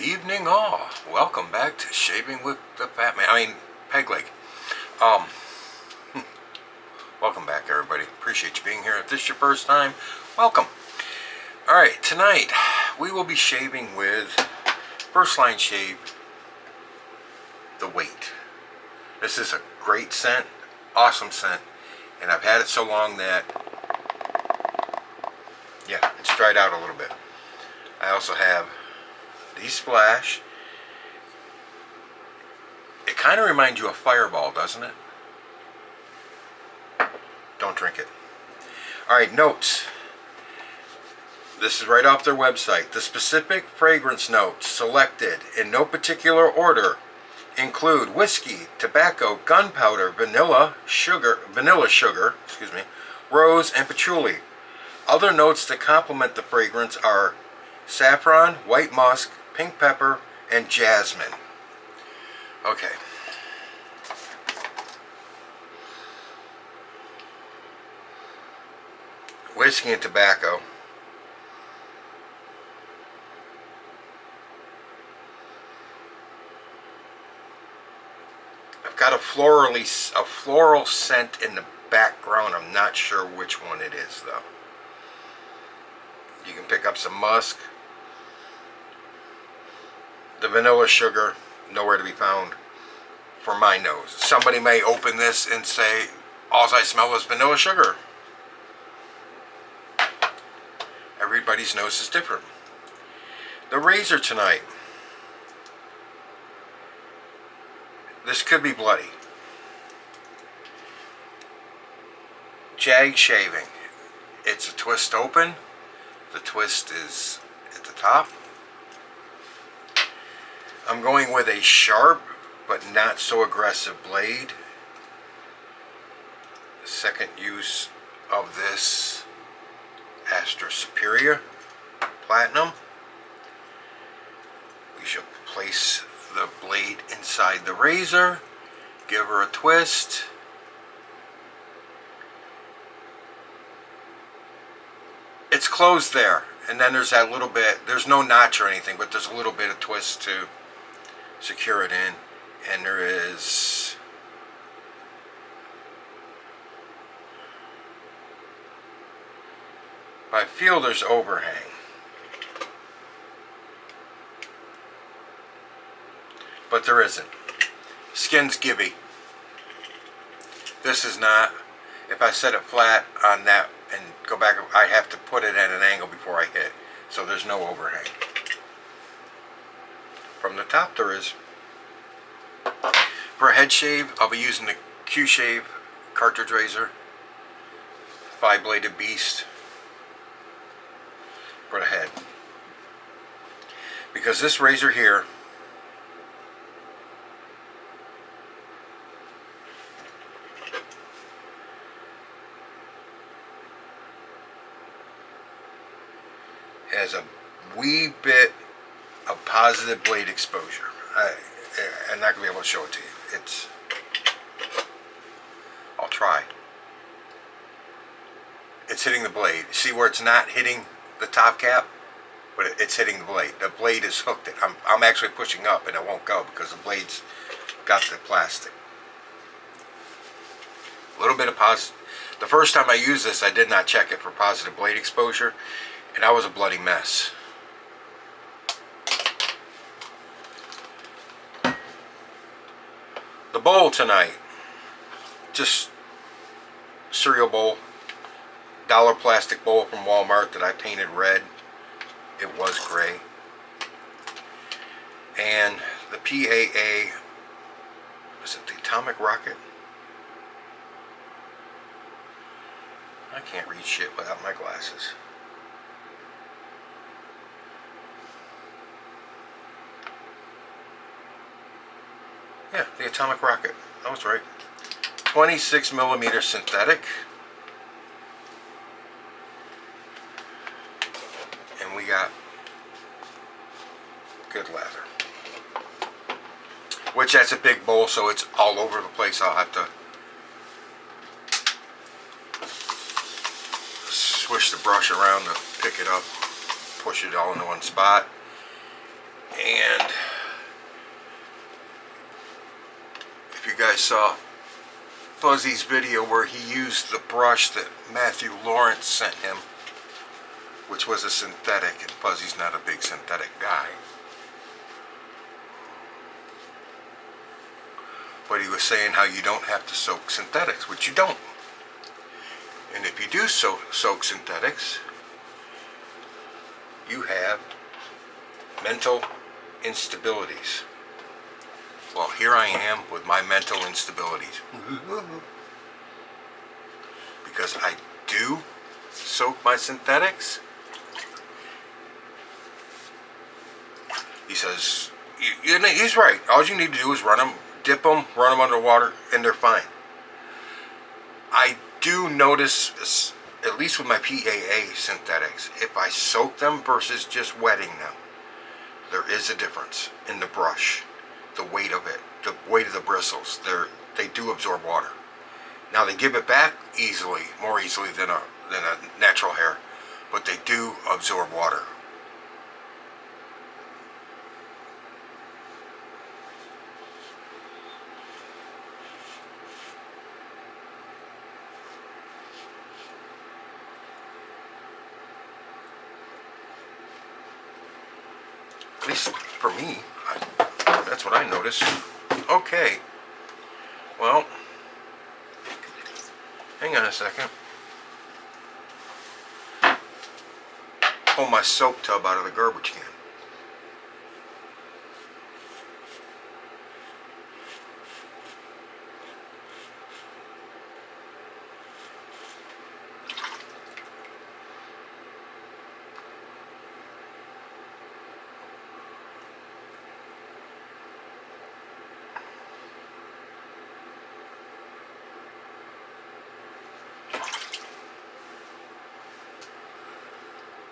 evening all. Welcome back to Shaving with the Fat Man. Peg Leg. Welcome back, everybody. Appreciate you being here. If this is your first time, welcome. Alright, tonight we will be shaving with First Line Shave the Weight. This is a great scent, awesome scent, and I've had it so long that, yeah, it's dried out a little bit. I also have the Splash. It kind of reminds you of Fireball, doesn't it? Don't drink it. Alright, notes. This is right off their website. The specific fragrance notes selected in no particular order include whiskey, tobacco, gunpowder, vanilla sugar, rose, and patchouli. Other notes that complement the fragrance are saffron, white musk, pink pepper, and jasmine. Okay. Whiskey and tobacco. I've got a floral scent in the background. I'm not sure which one it is though. You can pick up some musk. The vanilla sugar, nowhere to be found for my nose. Somebody may open this and say, all I smell is vanilla sugar. Everybody's nose is different. The razor tonight. This could be bloody. JAG Shaving. It's a twist open. The twist is at the top. I'm going with a sharp but not so aggressive blade. Second use of this Astra Superior Platinum. We shall place the blade inside the razor, give her a twist. It's closed there, and then there's that little bit, there's no notch or anything, but there's a little bit of twist to secure it in, and there is I feel there's overhang. But there isn't. Skin's gibby. This is not. If I set it flat on that and go back, I have to put it at an angle before I hit. So there's no overhang. From the top there is. For a head shave, I'll be using the Q-Shave cartridge razor. 5-bladed beast. For the head. Because this razor here has a wee bit of positive blade exposure. I'm not going to be able to show it to you. I'll try. It's hitting the blade. See where it's not hitting the top cap? But it's hitting the blade. The blade is hooked. I'm actually pushing up and it won't go because the blade's got the plastic. A little bit of positive. The first time I used this, I did not check it for positive blade exposure, and I was a bloody mess. The bowl tonight, just cereal bowl, dollar plastic bowl from Walmart that I painted red. It was gray. And the PAA, is it the Atomic Rocket? I can't read shit without my glasses. Yeah, the Atomic Rocket. I was right. 26mm synthetic. And we got good lather. Which that's a big bowl, so it's all over the place. I'll have to swish the brush around to pick it up, push it all into one spot. And guys saw Fuzzy's video where he used the brush that Matthew Lawrence sent him, which was a synthetic, and Fuzzy's not a big synthetic guy. But he was saying how you don't have to soak synthetics, which you don't. And if you do soak synthetics, you have mental instabilities. Well, here I am with my mental instabilities. Because I do soak my synthetics. He says, he's right. All you need to do is run them, dip them, run them underwater, and they're fine. I do notice, at least with my PAA synthetics, if I soak them versus just wetting them, there is a difference in the brush, the weight of it, the weight of the bristles. They do absorb water. Now they give it back easily, more easily than a natural hair, but they do absorb water. At least for me, that's what I noticed. Okay. Well, hang on a second. Pull my soap tub out of the garbage can.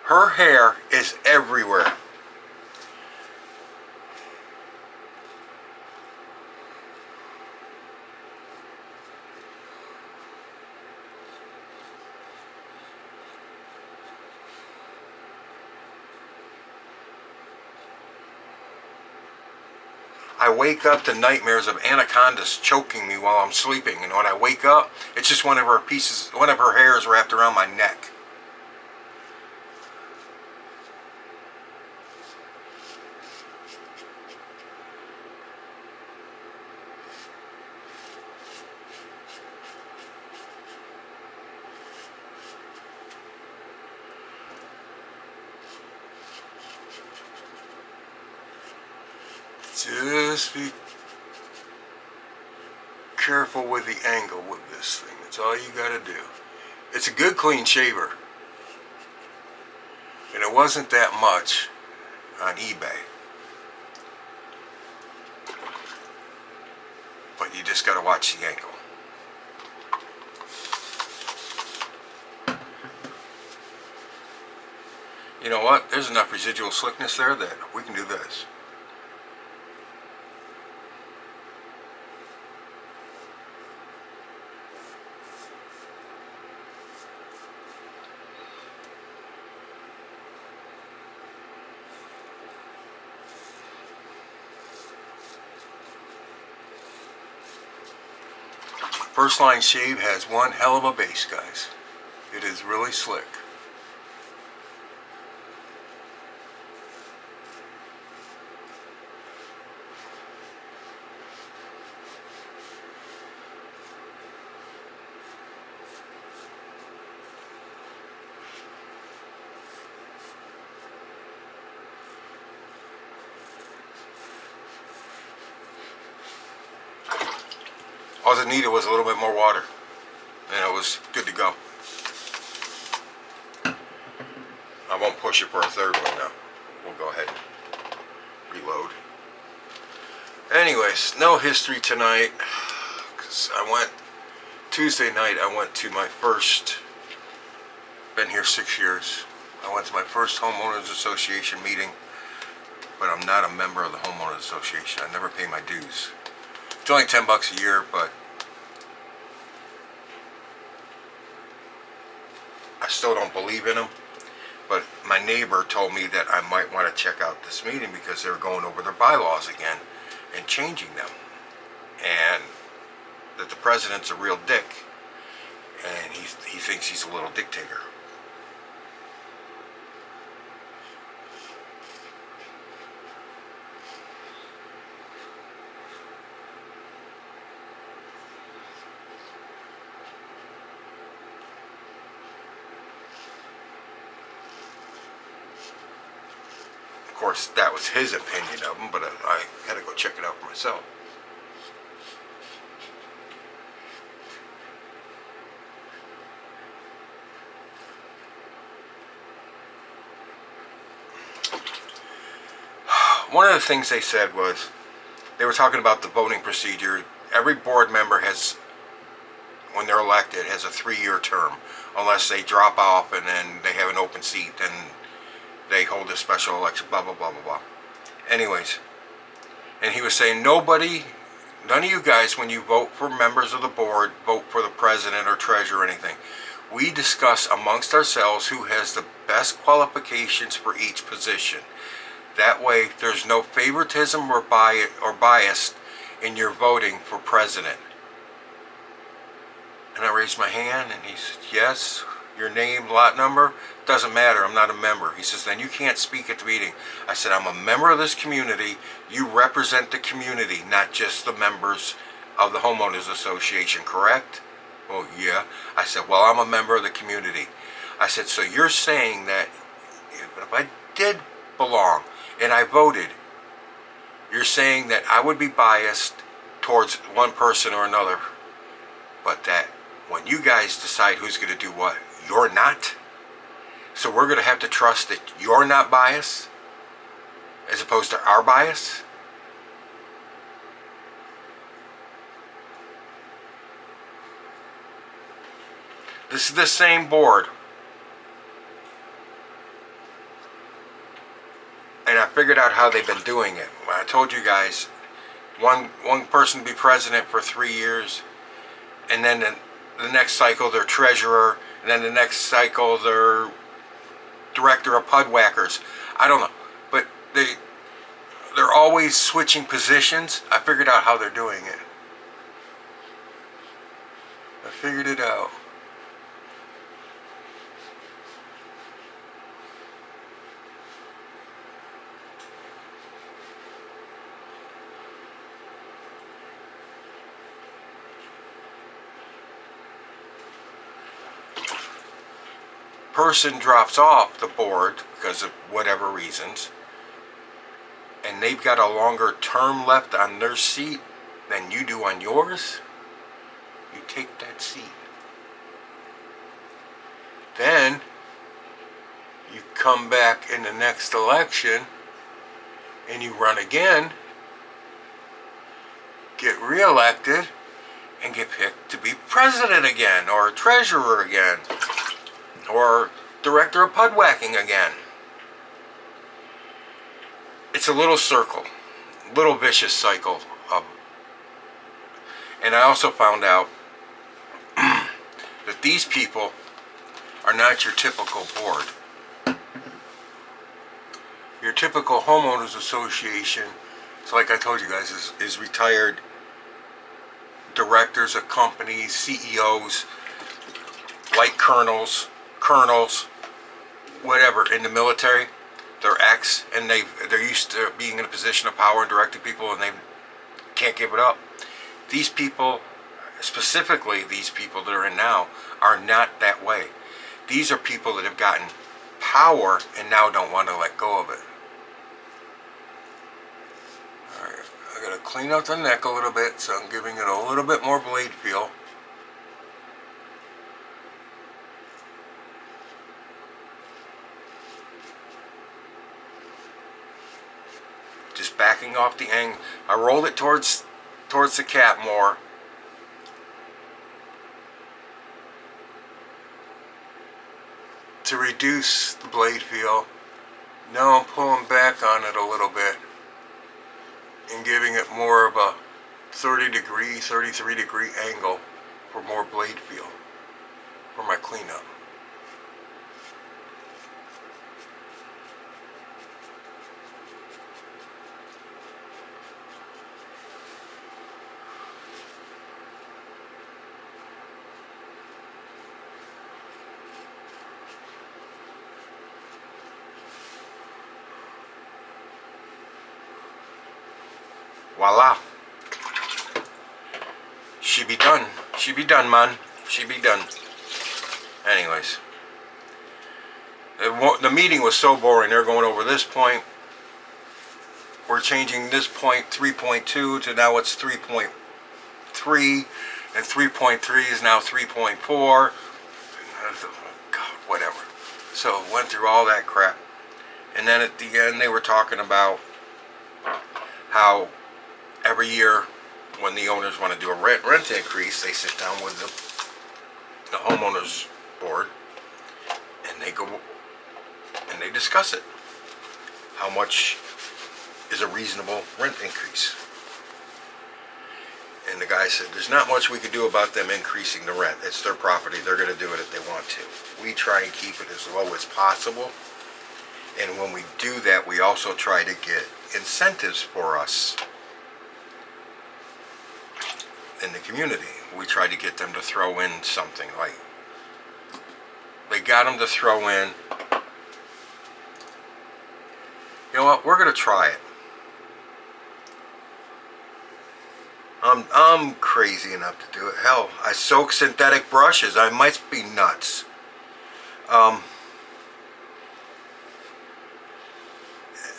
Her hair is everywhere. I wake up to nightmares of anacondas choking me while I'm sleeping, and when I wake up, it's just one of her hairs wrapped around my neck. Just be careful with the angle with this thing. That's all you gotta do. It's a good clean shaver. And it wasn't that much on eBay. But you just gotta watch the angle. You know what? There's enough residual slickness there that we can do this. First Line Shave has one hell of a base, guys. It is really slick. All it needed was a little bit more water, and it was good to go. I won't push it for a third one now. We'll go ahead and reload. Anyways, no history tonight, because Tuesday night I went to my first, been here 6 years, I went to my first homeowners association meeting, but I'm not a member of the homeowners association. I never pay my dues. It's only $10 a year, but I still don't believe in them. But my neighbor told me that I might want to check out this meeting because they're going over their bylaws again and changing them. And that the president's a real dick, and he thinks he's a little dictator. Of course, that was his opinion of him, but I had to go check it out for myself. One of the things they said was, they were talking about the voting procedure. Every board member has, when they're elected, has a 3-year term, unless they drop off and then they have an open seat, then they hold a special election, blah, blah, blah, blah, blah. Anyways, and he was saying, none of you guys, when you vote for members of the board, vote for the president or treasurer or anything. We discuss amongst ourselves who has the best qualifications for each position. That way, there's no favoritism or bias in your voting for president. And I raised my hand, and he said, yes, your name, lot number, doesn't matter, I'm not a member. He says, then you can't speak at the meeting. I said, I'm a member of this community. You represent the community, not just the members of the homeowners association, correct? Oh, yeah. I said, well, I'm a member of the community. I said, so you're saying that if I did belong and I voted, you're saying that I would be biased towards one person or another, but that when you guys decide who's going to do what, you're not? So we're going to have to trust that you're not biased as opposed to our bias? This is the same board. And I figured out how they've been doing it. I told you guys, one person be president for 3 years, and then the next cycle they're treasurer, and then the next cycle they're director of PUD whackers. I don't know, but they're always switching positions. I figured out how they're doing it. I figured it out. Person drops off the board because of whatever reasons, and they've got a longer term left on their seat than you do on yours, you take that seat. Then you come back in the next election and you run again, get reelected, and get picked to be president again, or treasurer again, or director of PUD whacking again. It's a little circle, little vicious cycle of. And I also found out that these people are not your typical board. Your typical homeowners association, so like I told you guys, is retired directors of companies, CEOs, like colonels, whatever, in the military. They're ex, and they're used to being in a position of power and directing people, and they can't give it up. These people, specifically these people that are in now, are not that way. These are people that have gotten power and now don't want to let go of it. Alright, I gotta clean out the neck a little bit, so I'm giving it a little bit more blade feel. Just backing off the angle. I rolled it towards the cap more. To reduce the blade feel. Now I'm pulling back on it a little bit and giving it more of a 30-degree, 33-degree angle for more blade feel for my cleanup. voila. She be done. She be done, man. She be done. Anyways. The meeting was so boring. They're going over this point. We're changing this point 3.2 to now it's 3.3. And 3.3 is now 3.4. God, whatever. So went through all that crap. And then at the end they were talking about how every year when the owners want to do a rent increase, they sit down with the homeowners board and they go and they discuss it. How much is a reasonable rent increase? And the guy said, there's not much we could do about them increasing the rent. It's their property. They're going to do it if they want to. We try and keep it as low as possible. And when we do that, we also try to get incentives for us in the community. We try to get them to throw in something like, they got them to throw in, you know what, we're going to try it. I'm crazy enough to do it. Hell, I soak synthetic brushes. I might be nuts.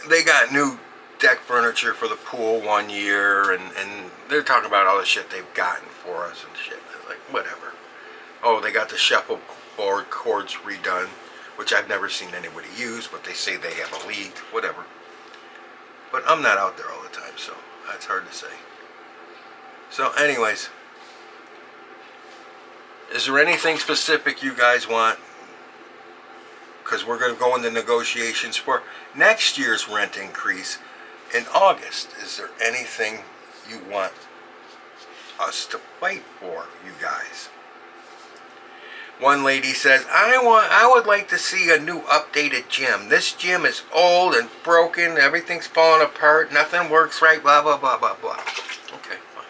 They got new deck furniture for the pool one year, and they're talking about all the shit they've gotten for us and shit. It's like, whatever. Oh, they got the shuffleboard cords redone, which I've never seen anybody use, but they say they have a leak, whatever. But I'm not out there all the time, so that's hard to say. So anyways, is there anything specific you guys want? Because we're going to go into negotiations for next year's rent increase in August. Is there anything you want us to fight for, you guys? One lady says, I would like to see a new updated gym. This gym is old and broken. Everything's falling apart. Nothing works right. Blah, blah, blah, blah, blah. Okay, fine.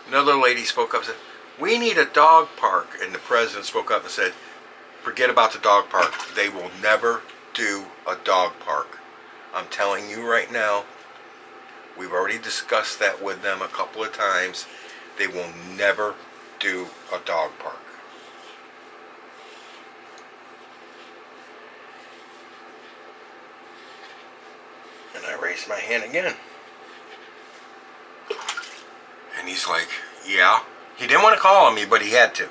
Another lady spoke up and said, we need a dog park. And the president spoke up and said, forget about the dog park. They will never do a dog park. I'm telling you right now, we've already discussed that with them a couple of times. They will never do a dog park. And I raised my hand again. And he's like, yeah. He didn't want to call on me, but he had to.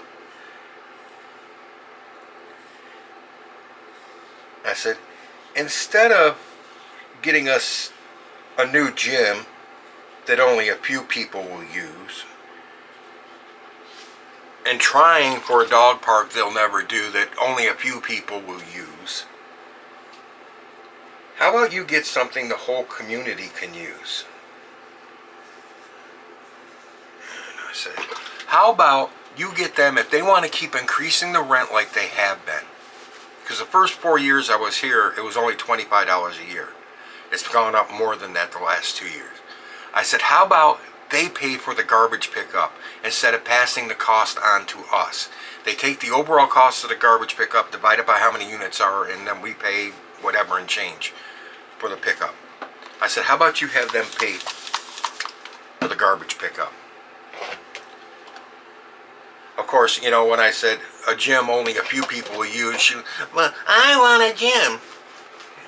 I said, instead of getting us a new gym that only a few people will use, and trying for a dog park they'll never do that only a few people will use, how about you get something the whole community can use? And I said, how about you get them, if they want to keep increasing the rent like they have been, because the first 4 years I was here, it was only $25 a year. It's gone up more than that the last 2 years. I said, how about they pay for the garbage pickup instead of passing the cost on to us? They take the overall cost of the garbage pickup, divide it by how many units are, and then we pay whatever and change for the pickup. I said, how about you have them pay for the garbage pickup? Of course, you know, when I said a gym only a few people will use, well, I want a gym.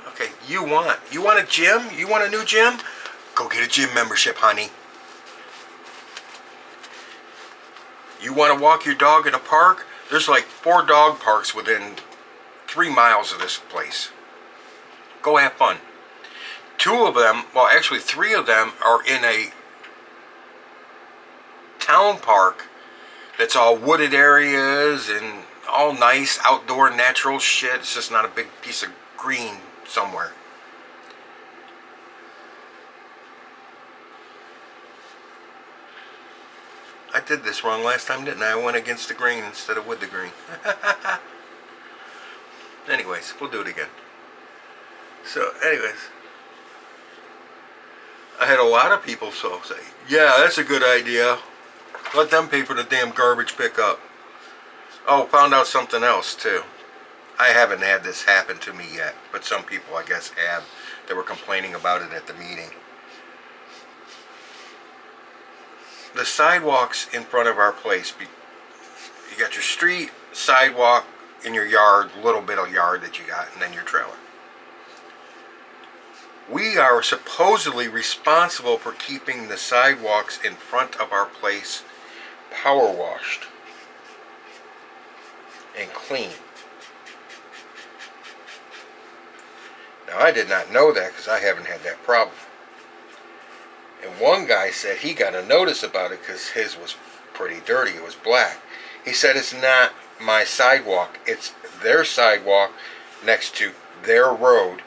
Okay, you want a gym? You want a new gym? Go get a gym membership, honey. You want to walk your dog in a park? There's like 4 dog parks within 3 miles of this place. Go have fun. 2 of them, well actually 3 of them are in a town park that's all wooded areas and all nice outdoor natural shit. It's just not a big piece of green somewhere. I did this wrong last time, didn't I? I went against the grain instead of with the grain. Anyways, we'll do it again. So, anyways, I had a lot of people say, yeah, that's a good idea. Let them pay for the damn garbage pickup. Oh, found out something else too. I haven't had this happen to me yet, but some people I guess have. They were complaining about it at the meeting. the sidewalks in front of our place, you got your street, sidewalk, in your yard, little bit of yard that you got, and then your trailer. We are supposedly responsible for keeping the sidewalks in front of our place power washed and clean. Now, I did not know that because I haven't had that problem. And one guy said he got a notice about it because his was pretty dirty. It was black. He said it's not my sidewalk. It's their sidewalk next to their road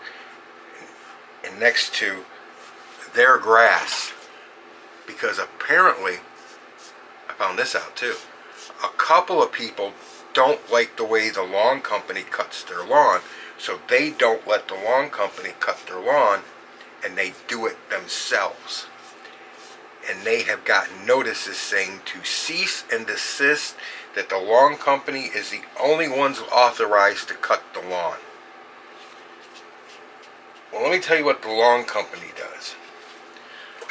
and next to their grass. Because apparently, I found this out too, a couple of people don't like the way the lawn company cuts their lawn. So they don't let the lawn company cut their lawn, and they do it themselves. And they have gotten notices saying to cease and desist, that the lawn company is the only ones authorized to cut the lawn. Well, let me tell you what the lawn company does.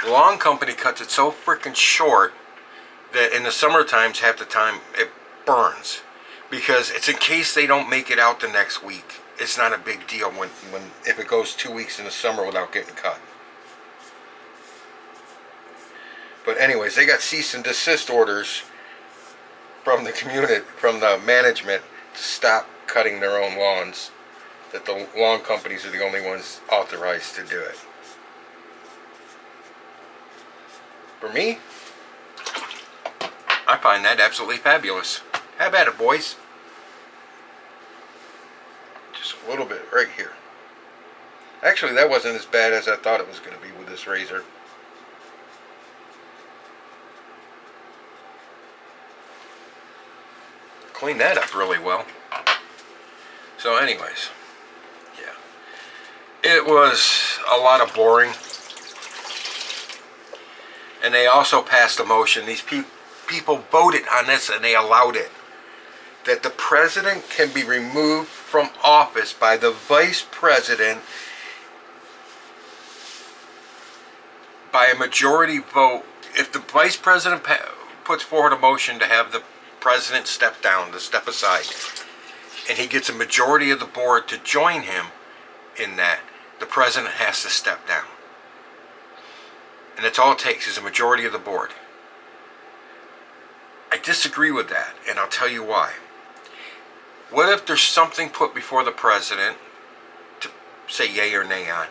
The lawn company cuts it so freaking short that in the summer times, half the time, it burns. Because it's in case they don't make it out the next week. It's not a big deal if it goes 2 weeks in the summer without getting cut. But anyways, they got cease and desist orders from the community, from the management, to stop cutting their own lawns. That the lawn companies are the only ones authorized to do it. For me, I find that absolutely fabulous. How about it, boys? Just a little bit right here. Actually, that wasn't as bad as I thought it was going to be with this razor. Clean that up really well. So anyways, yeah. It was a lot of boring. And they also passed a motion. These people voted on this and they allowed it. That the president can be removed from office by the vice president by a majority vote. If the vice president puts forward a motion to have the president step down, to step aside, and he gets a majority of the board to join him in that, the president has to step down. And that's all it takes, is a majority of the board. I disagree with that, and I'll tell you why. What if there's something put before the president to say yay or nay on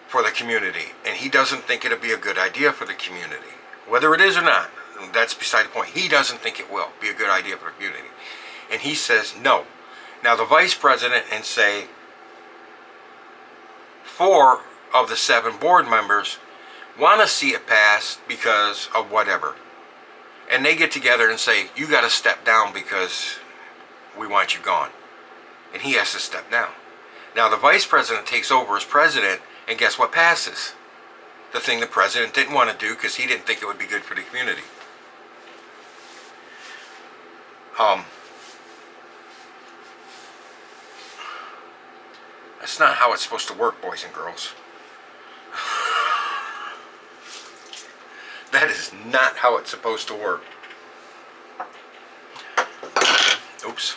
for the community, and he doesn't think it'll be a good idea for the community? Whether it is or not, that's beside the point. He doesn't think it will be a good idea for the community. And he says no. Now the vice president and say 4 of the 7 board members want to see it passed because of whatever. And they get together and say, you got to step down because we want you gone. And he has to step down. Now the vice president takes over as president, and guess what passes? The thing the president didn't want to do because he didn't think it would be good for the community. That's not how it's supposed to work, boys and girls. That is not how it's supposed to work. Oops.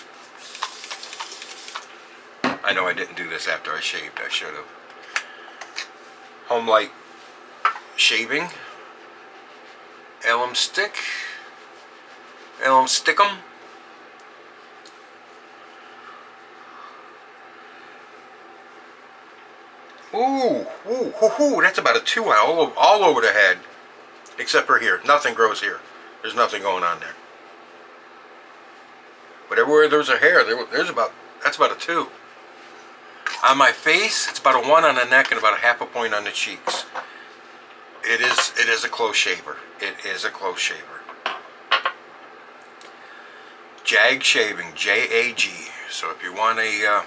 I know I didn't do this after I shaved. I should have. HomeLike Shaving. Alum stick. Alum stickum. Ooh, ooh, ooh, ooh, that's about a 2 all over the head. Except for here. Nothing grows here. There's nothing going on there. But everywhere there's a hair, that's about a 2. On my face, it's about a 1 on the neck and about a half a point on the cheeks. It is a close shaver. It is a close shaver. JAG Shaving, J-A-G. So if you want a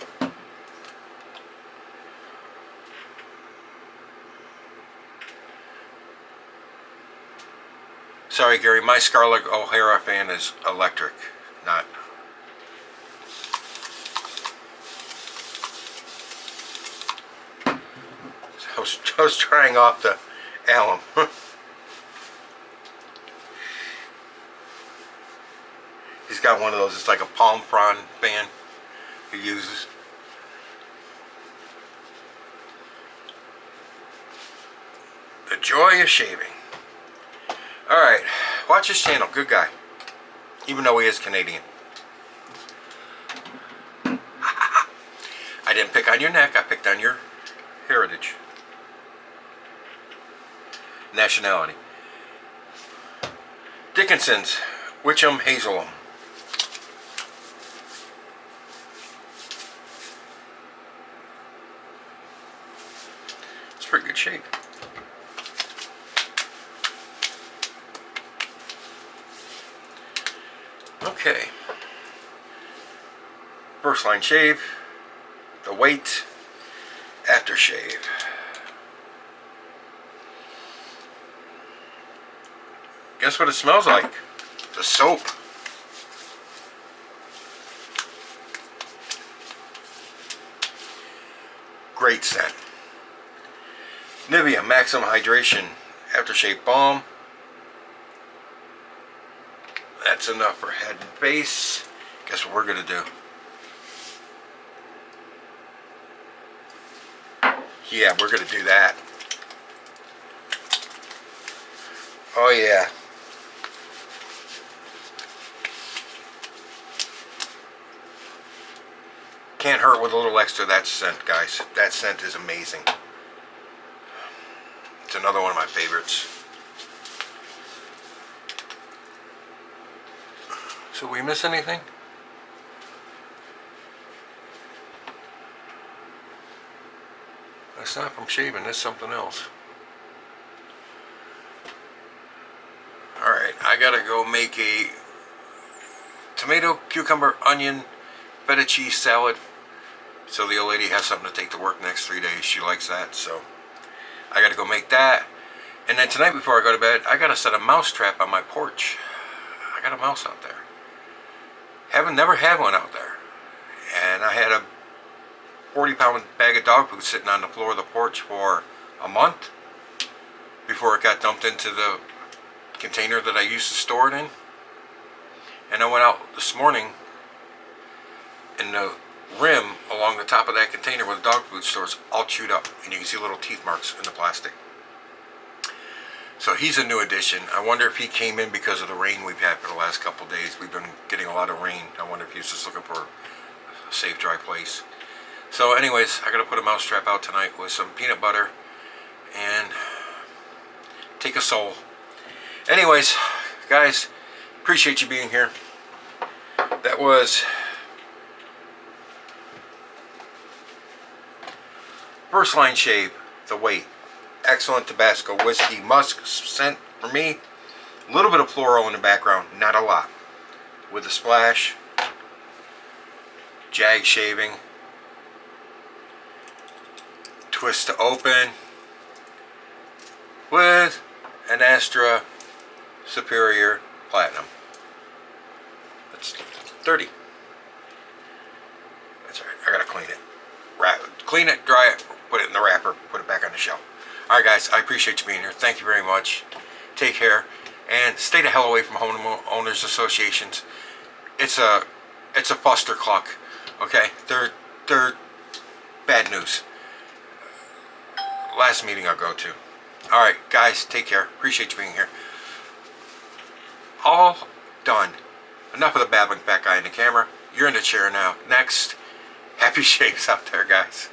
sorry, Gary, my Scarlett O'Hara fan is electric, not. I was trying off the alum. got one of those. It's like a palm frond band he uses. The joy of shaving. Alright, watch his channel. Good guy. Even though he is Canadian. I didn't pick on your neck, I picked on your heritage. Nationality. Dickinson's Witcham Hazel. It's pretty good shape. Okay. First line shave. The weight. Aftershave. Guess what it smells like? The soap. Great scent. Nivea Maximum Hydration Aftershave Balm. That's enough for head and face. Guess what we're going to do? Yeah, we're going to do that. Oh yeah. Can't hurt with a little extra of that scent, guys. That scent is amazing. It's another one of my favorites. So we miss anything? That's not from shaving, that's something else. Alright, I gotta go make a tomato, cucumber, onion, feta cheese salad. So the old lady has something to take to work next 3 days. She likes that, so I gotta go make that. And then tonight before I go to bed, I gotta set a mouse trap on my porch. I got a mouse out there. Never had one out there. And I had a 40-pound bag of dog food sitting on the floor of the porch for a month before it got dumped into the container that I used to store it in. And I went out this morning, and the rim along the top of that container where the dog food stores all chewed up, and you can see little teeth marks in the plastic. So he's a new addition. I wonder if he came in because of the rain we've had for the last couple of days. We've been getting a lot of rain. I wonder if he's just looking for a safe, dry place. So anyways, I gotta put a mouse trap out tonight with some peanut butter and take a soul. Anyways, guys, appreciate you being here. That was First Line Shave, the weight. Excellent Tabasco whiskey musk scent for me. A little bit of floral in the background, not a lot. With a splash. JAG Shaving. Twist to open. With an Astra Superior Platinum. That's 30. That's alright, I gotta clean it. Clean it, dry it, put it in the wrapper, put it back on the shelf. Alright guys, I appreciate you being here. Thank you very much. Take care. And stay the hell away from homeowners associations. It's a fuster cluck. Okay? They're bad news. Last meeting I'll go to. Alright, guys, take care. Appreciate you being here. All done. Enough of the babbling fat guy in the camera. You're in the chair now. Next. Happy shaves out there, guys.